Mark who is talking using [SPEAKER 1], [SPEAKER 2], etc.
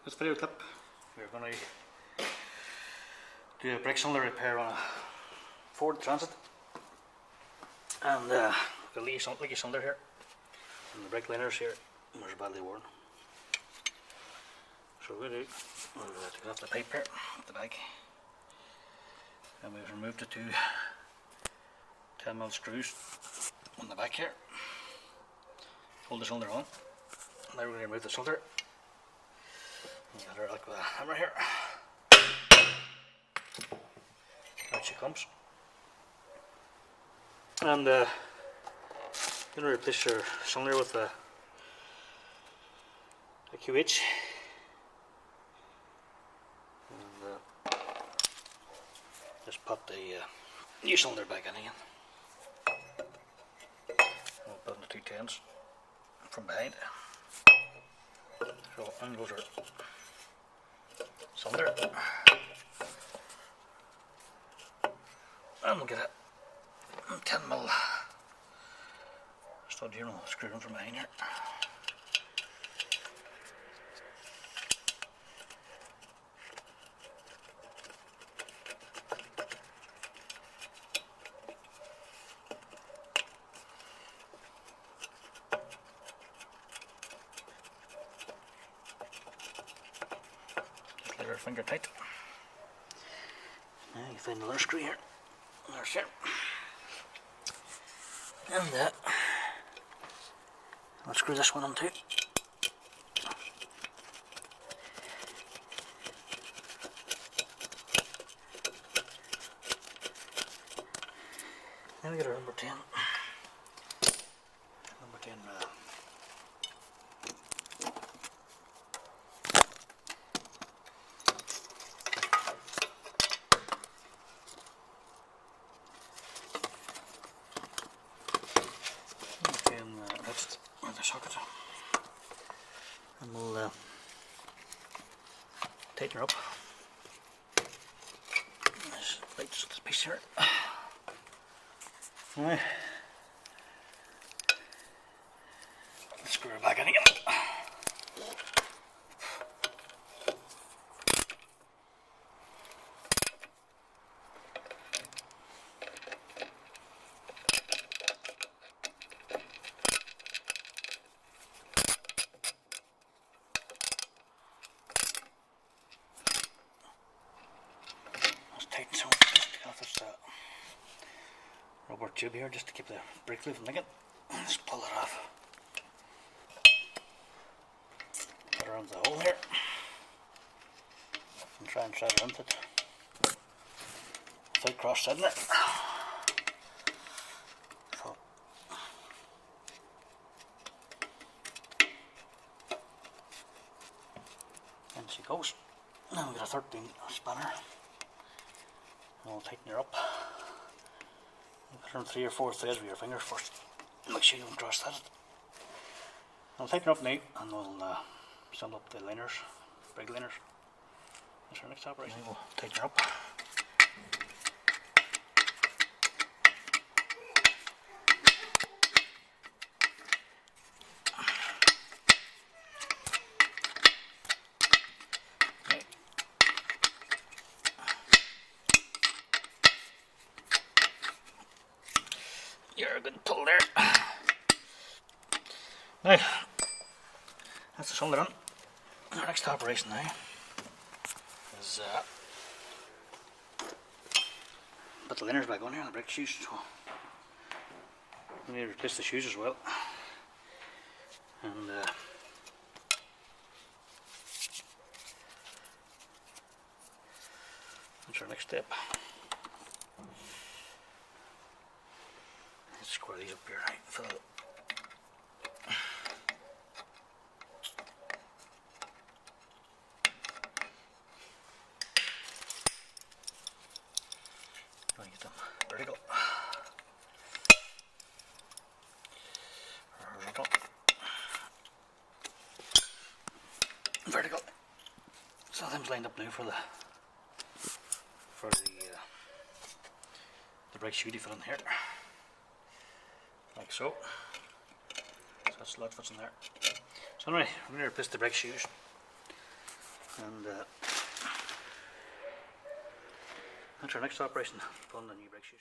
[SPEAKER 1] this video clip we're going to do a brake cylinder repair on a Ford Transit, and the leaky cylinder here and the brake liners here are badly worn. So what we do, we'll take off the pipe here at the back, and we've removed the two 10mm screws on the back here. Hold the cylinder on. Now we're going to remove the cylinder. Get her out with a hammer here. Out she comes. And you're going to replace your cylinder with a QH. And just pop the new cylinder back in again. We'll put in the two 10s from behind. So in goes our cylinder, and we'll get a 10mm stud here and we'll screw them from behind here. Just let our finger tight. Now you find the other screw here. There's here. And I'll screw this one on too. Then we get our number 10. Number 10 next with the socket, and we'll tighten her up. This light's this piece here. Right. Let's screw her back in again. Tighten some, just take off this rubber tube here just to keep the brake fluid from leaking. Just pull it off. Put her into the hole here and try and thread her into it without cross-threading it. So, in she goes. Now we got a 13 spanner. And we'll tighten her up. You put her in 3 or 4 threads with your fingers first. Make sure you don't cross thread it. I'll tighten her up now and we'll sand up the liners, brake liners. That's our next operation. We'll tighten her up. You're a good pull there. Now, that's the cylinder done. Our next operation now is put the liners back on here and the brake shoes. So we need to replace the shoes as well. And that's our next step. Square these up here, right? Fill it. Get them vertical. Horizontal. Vertical. So them's lined up now for the brake shoe to fit in here. Like so. So that slot fits in there. So anyway, we're going to replace the brake shoes. And that's our next operation, pulling the new brake shoes.